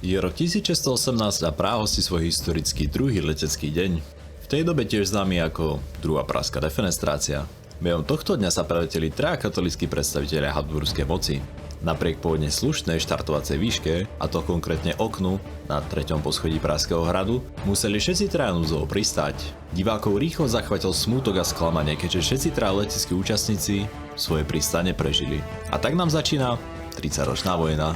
Je rok 1618 a Praha hostí svoj historický druhý letecký deň. V tej dobe tiež známy ako druhá pražská defenestrácia. Behom tohto dňa sa preleteli traja katolícki predstavitelia habsburskej moci. Napriek pôvodne slušnej štartovacej výške, a to konkrétne oknu na 3. poschodí Pražského hradu, museli všetci traja núdzovo pristáť. Divákov rýchlo zachvatil smútok a sklamanie, keďže všetci traja leteckí účastníci svoje pristáne prežili. A tak nám začína 30-ročná vojna.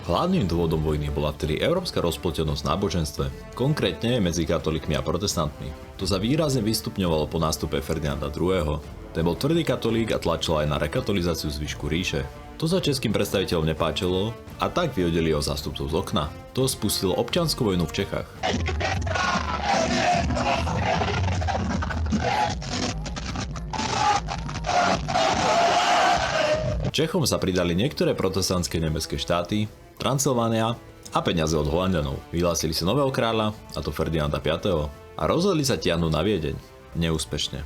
Hlavným dôvodom vojny bola vtedy európska rozpoltenosť v náboženstve, konkrétne medzi katolíkmi a protestantmi. To sa výrazne vystupňovalo po nástupe Ferdinanda II. Ten bol tvrdý katolík a tlačil aj na rekatolizáciu zvyšku ríše. To sa českým predstaviteľom nepáčilo a tak vyhodili jeho zástupcov z okna. To spustilo občiansku vojnu v Čechách. Čechom sa pridali niektoré protestantské nemecké štáty, Transylvánia a peniaze od Holanďanov. Vyhlásili si nového kráľa, a to Ferdinanda V. a rozhodli sa tiahnuť na Viedeň. Neúspešne.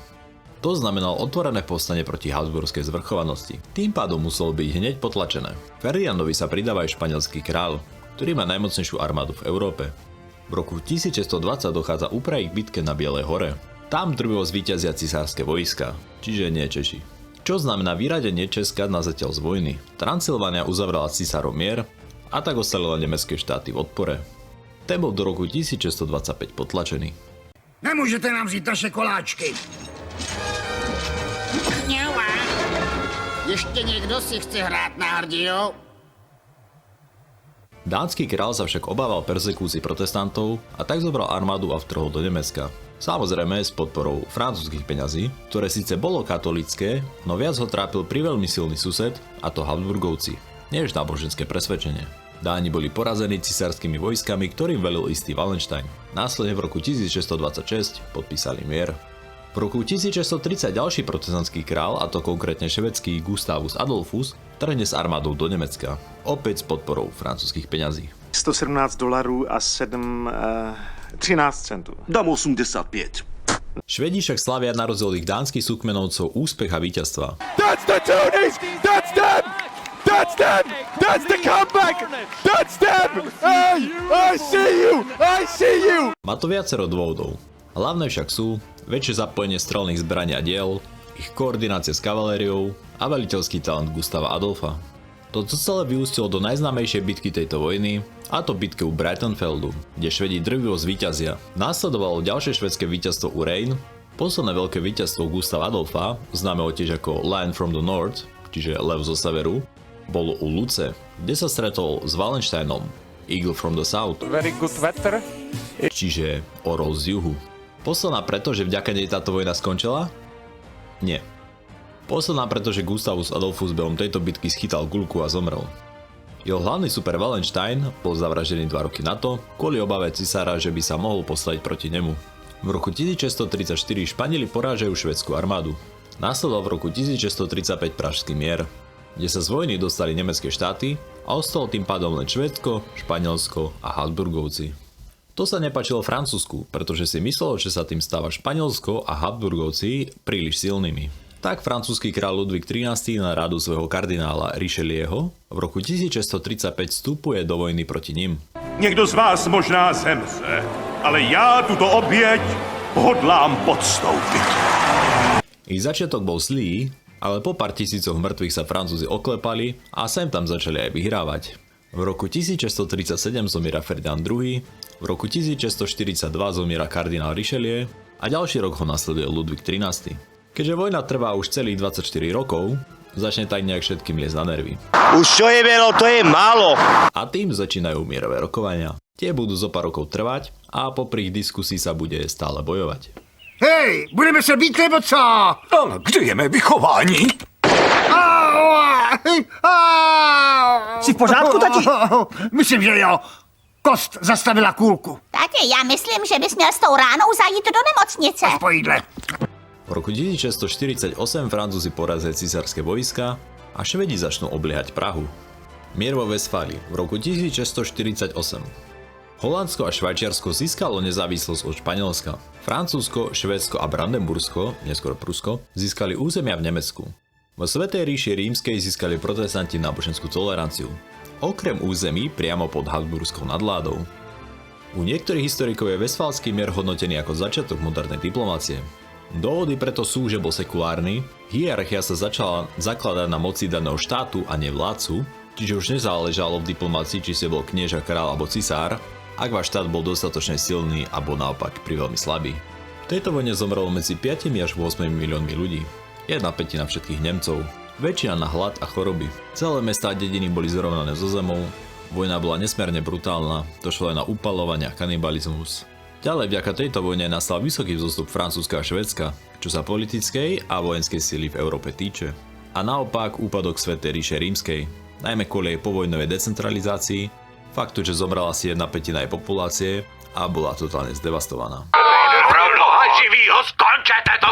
To znamenalo otvorené povstanie proti habsburskej zvrchovanosti. Tým pádom muselo byť hneď potlačené. Ferdinandovi sa pridáva aj španielský kráľ, ktorý má najmocnejšiu armádu v Európe. V roku 1620 dochádza úpraví k bitke na Bielej hore. Tam drvivo zvíťazia cisárske vojska, čiže nie Češi. Čo znamená vyradenie Česka na zatiaľ z vojny. Transylvánia uzavrela s cisárom mier a tak ostalila nemecké štáty v odpore. Ten bol do roku 1625 potlačený. Nemůžete nám vzít naše koláčky. Ňauá. Ještě někdo si chce hrát na hrdinu? Dánsky král sa však obával perzekúcií protestantov a tak zobral armádu a vtrhol do Nemecka. Samozrejme s podporou francúzskych peňazí, ktoré síce bolo katolícke, no viac ho trápil priveľmi silný sused, a to Habsburgovci, než náboženské presvedčenie. Dáni boli porazení cisárskymi vojskami, ktorým velil istý Wallenstein. Následne v roku 1626 podpísali mier. V roku 1630 ďalší protestantský král, a to konkrétne švédsky Gustavus Adolphus, trhne s armádou do Nemecka, opäť s podporou francúzskych peňazí. $117 a 13 centů. Dám 85. Švedi však slavia na rozdiel ich dánskych súkmenovcov úspech a víťazstva. That's the Toonies! That's them! That's them! That's the comeback! That's them! Hey! I see you! I see you! Má to viacero dôvodov. Hlavné však sú väčšie zapojenie strelných zbraní a diel, ich koordinácia s kavalériou a veliteľský talent Gustava Adolfa. Toto celé vyústilo do najznámejšej bitky tejto vojny, a to bitke u Breitenfeldu, kde Švedi drvivo zvíťazia. Následovalo ďalšie švédske víťazstvo u Rhein, posledné veľké víťazstvo Gustava Adolfa, známeho tiež ako Lion from the North, čiže lev zo severu, bolo u Luce, kde sa stretol s Wallensteinom, Eagle from the South, Very good weather. čiže orol z juhu. Posledná preto, že vďaka nej táto vojna skončila? Nie. Posledná preto, že Gustavus Adolphus behom tejto bitky schytal guľku a zomrel. Jeho hlavný super Wallenstein bol zavraždený 2 roky na to, kvôli obave cisára, že by sa mohol postaviť proti nemu. V roku 1634 Španieli porážajú švédsku armádu. Následoval v roku 1635 Pražský mier, kde sa z vojny dostali nemecké štáty a ostalo tým pádom len Švédsko, Španielsko a Habsburgovci. To sa nepáčilo Francúzsku, pretože si myslelo, že sa tým stáva Španielsko a Habsburgovci príliš silnými. Tak francúzsky kráľ Ludvík XIII na radu svojho kardinála Richelieho v roku 1635 vstupuje do vojny proti nim. Někdo z vás možná zemře, ale já tuto oběť hodlám podstoupit. Ich začiatok bol zlý, ale po pár tisícoch mŕtvych sa Francúzi oklepali a sem tam začali aj vyhrávať. V roku 1637 zomiera Ferdinand II, v roku 1642 zomiera kardinál Richelieu a ďalší rok ho nasleduje Ludvík XIII. Keďže vojna trvá už celých 24 rokov, začne tak nejak všetkým liesť na nervy. Už čo je veľa, to je málo. A tým začínajú mierové rokovania. Tie budú zo pár rokov trvať a popri ich diskusii sa bude stále bojovať. Hej, budeme se být nebo co? Ale kde je mé vychování? Jsi v pořádku, tati? Myslím, že jo. Kost zastavila kůlku. Tati, já myslím, že bys měl s tou ránou zajít do nemocnice. Po jídle. V roku 1648 Francúzi porazia cisárske vojska a Švedi začnú obliehať Prahu. Mier vo Westfálii v roku 1648. Holandsko a Švajčiarsko získalo nezávislosť od Španielska. Francúzsko, Švédsko a Brandenbursko, neskôr Prusko, získali územia v Nemecku. Vo Svätej ríši rímskej získali protestanti náboženskú toleranciu. Okrem území priamo pod Habsburskou nadvládou. U niektorých historikov je Westfálsky mier hodnotený ako začiatok modernej diplomácie. Dôvody preto sú, že bol sekulárny, hierarchia sa začala zakladať na moci daného štátu a nie vládcu, čiže už nezáležalo v diplomácii, či si bol knieža, kráľ alebo cisár, ak váš štát bol dostatočne silný alebo naopak priveľmi slabý. V tejto vojne zomrelo medzi 5 až 8 miliónmi ľudí. 1/5 všetkých Nemcov, väčšina na hlad a choroby. Celé mestá a dediny boli zrovnané so zemou, vojna bola nesmierne brutálna, došlo aj na upaľovanie a kanibalizmus. Ďalej vďaka tejto vojne nastal vysoký vzostup Francúzska a Švédska, čo sa politickej a vojenskej sily v Európe týče. A naopak úpadok Svätej ríše rímskej, najmä kvôli jej povojnovej decentralizácii, faktu, že zomrela asi 1/5 jej populácie a bola totálne zdevastovaná. Pro boha živýho, skončete to,